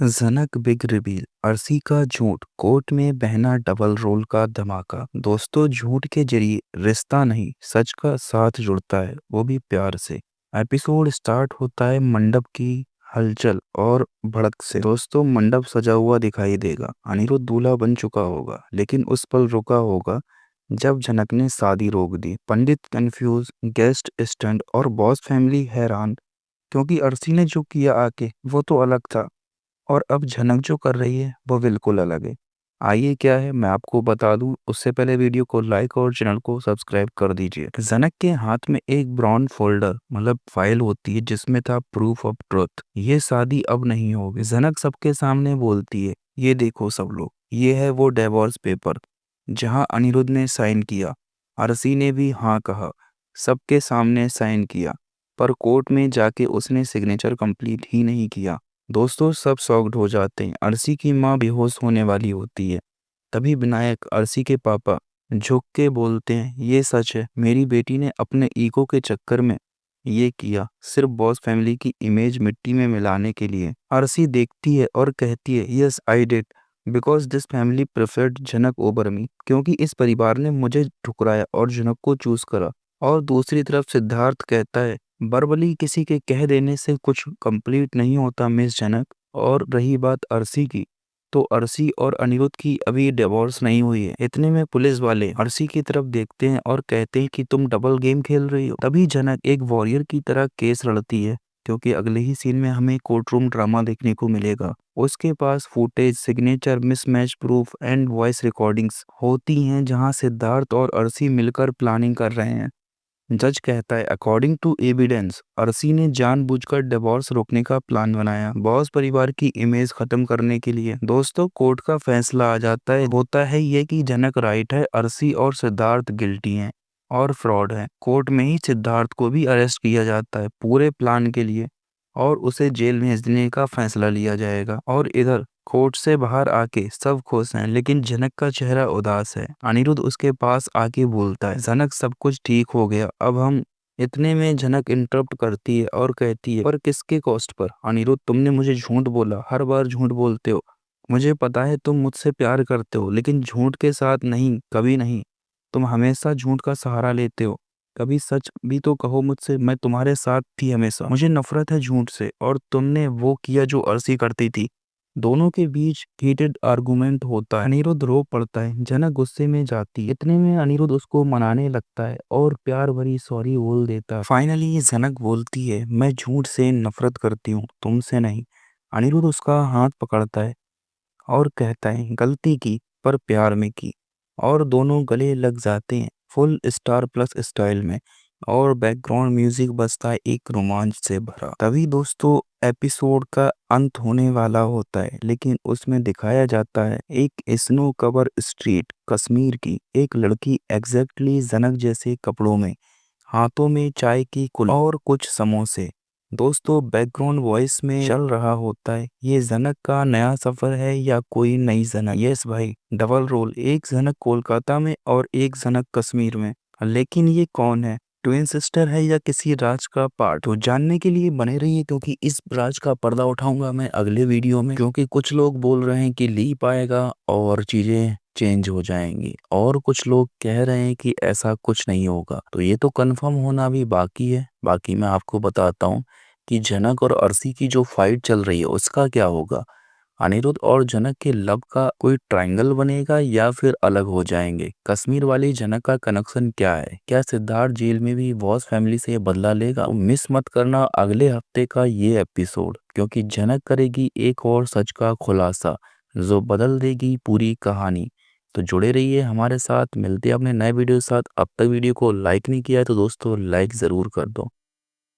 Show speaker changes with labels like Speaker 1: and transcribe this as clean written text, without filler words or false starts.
Speaker 1: ज़नक big reveal, Arshi का झूठ, court में बहना डबल रोल का धमाका। दोस्तों, झूठ के जरिए रिश्ता नहीं, सच का साथ जुड़ता है, वो भी प्यार से। एपिसोड स्टार्ट होता है मंडप की हलचल और भड़क से। दोस्तों, मंडप सजा हुआ दिखाई देगा, अनिरुद्ध दूल्हा बन चुका होगा, लेकिन उस पल रुका होगा जब जनक ने शादी रोक दी। पंडित कंफ्यूज, गेस्ट स्टंट और बॉस फैमिली हैरान, क्योंकि अर्शी ने जो किया आके वो तो अलग था और अब झनक जो कर रही है वो बिल्कुल अलग है। आइए क्या है मैं आपको बता दूं, उससे पहले वीडियो को लाइक और चैनल को सब्सक्राइब कर दीजिए। जनक के हाथ में एक ब्राउन फोल्डर मतलब फाइल होती है जिसमें था प्रूफ ऑफ ट्रुथ। ये शादी अब नहीं होगी। जनक सबके सामने बोलती है, ये देखो सब लोग, ये है वो डिवोर्स पेपर जहां अनिरुद्ध ने साइन किया। अर्शी ने भी हाँ कहा, सबके सामने साइन किया, पर कोर्ट में जाके उसने सिग्नेचर कंप्लीट ही नहीं किया। दोस्तों, सब शॉक्ड हो जाते हैं। अर्शी की माँ बेहोश होने वाली होती है। तभी विनायक, अर्शी के पापा, झुक के बोलते हैं, ये सच है, मेरी बेटी ने अपने ईगो के चक्कर में ये किया, सिर्फ बॉस फैमिली की इमेज मिट्टी में मिलाने के लिए। अर्शी देखती है और कहती है, yes I did, because this family preferred Janak over me, क्योंकि इस परिवार ने मुझे ठुकराया और जनक को चूज करा। और दूसरी तरफ सिद्धार्थ कहता है, बर्बली किसी के कह देने से कुछ कंप्लीट नहीं होता मिस जनक। और रही बात अर्शी की, तो अर्शी और अनिरुद्ध की अभी डिवोर्स नहीं हुई है। इतने में पुलिस वाले अर्शी की तरफ देखते हैं और कहते हैं कि तुम डबल गेम खेल रही हो। तभी जनक एक वॉरियर की तरह केस लड़ती है, क्योंकि अगले ही सीन में हमें कोर्ट रूम ड्रामा देखने को मिलेगा। उसके पास footage, signature, mismatch proof and voice recordings होती हैं जहां सिद्धार्थ और अर्शी मिलकर प्लानिंग कर रहे हैं। जज कहता है, अकॉर्डिंग टू एविडेंस अर्शी ने जानबूझकर डिवोर्स रोकने का प्लान बनाया, बॉस परिवार की इमेज खत्म करने के लिए। दोस्तों, कोर्ट का फैसला आ जाता है। होता है ये कि जनक राइट है, अर्शी और सिद्धार्थ गिल्टी हैं और फ्रॉड है। कोर्ट में ही सिद्धार्थ को भी अरेस्ट किया जाता है पूरे प्लान के लिए और उसे जेल भेजने का फैसला लिया जाएगा। और इधर कोर्ट से बाहर आके सब खुश हैं, लेकिन जनक का चेहरा उदास है। अनिरुद्ध उसके पास आके बोलता है, जनक सब कुछ ठीक हो गया, अब हम। इतने में जनक इंटरप्ट करती है और कहती है, पर किसके कॉस्ट पर? अनिरुद्ध, तुमने मुझे झूठ बोला, हर बार झूठ बोलते हो। मुझे पता है तुम मुझसे प्यार करते हो, लेकिन झूठ के साथ नहीं, कभी नहीं। तुम हमेशा झूठ का सहारा लेते हो। कभी सच भी तो कहो मुझसे, मैं तुम्हारे साथ थी हमेशा। मुझे नफरत है झूठ से, और तुमने वो किया जो अर्शी करती थी। दोनों के बीच हीटेड आर्गुमेंट होता है। अनिरुद्ध रो पड़ता है, जनक गुस्से में जाती है। इतने में अनिरुद्ध उसको मनाने लगता है और प्यार भरी सॉरी बोल देता है। फाइनली जनक बोलती है, मैं झूठ से नफरत करती हूँ, तुमसे नहीं। अनिरुद्ध उसका हाथ पकड़ता है और कहता है, गलती की पर प्यार में की। और दोनों गले लग जाते हैं फुल स्टार प्लस स्टाइल में, और बैकग्राउंड म्यूजिक बजता है एक रोमांच से भरा। तभी दोस्तों एपिसोड का अंत होने वाला होता है, लेकिन उसमें दिखाया जाता है एक स्नो कवर स्ट्रीट कश्मीर की एक लड़की एग्जैक्टली जनक जैसे कपड़ों में, हाथों में चाय की कुल्हड़ और कुछ समोसे। दोस्तों, बैकग्राउंड वॉइस में चल रहा होता है, ये जनक का नया सफर है या कोई नई जनक। यस भाई, डबल रोल, एक जनक कोलकाता में और एक जनक कश्मीर में। लेकिन ये कौन है? ट्विन सिस्टर है या किसी राज का पार्ट? तो जानने के लिए बने रहिए, क्योंकि इस राज का पर्दा उठाऊंगा मैं अगले वीडियो में। क्योंकि कुछ लोग बोल रहे हैं कि लीप आएगा और चीजें चेंज हो जाएंगी, और कुछ लोग कह रहे हैं कि ऐसा कुछ नहीं होगा। तो ये तो कंफर्म होना भी बाकी है। बाकी मैं आपको बताता हूँ कि जनक और अर्शी की जो फाइट चल रही है उसका क्या होगा। अनिरुद्ध और जनक के लव का कोई ट्रायंगल बनेगा या फिर अलग हो जाएंगे? कश्मीर वाली जनक का कनेक्शन क्या है? क्या सिद्धार्थ जेल में भी बॉस फैमिली से बदला लेगा? तो मिस मत करना अगले हफ्ते का ये एपिसोड, क्योंकि जनक करेगी एक और सच का खुलासा जो बदल देगी पूरी कहानी। तो जुड़े रहिए हमारे साथ, मिलते हैं अपने नए वीडियो के साथ। अब तक वीडियो को लाइक नहीं किया है तो दोस्तों लाइक ज़रूर कर दो।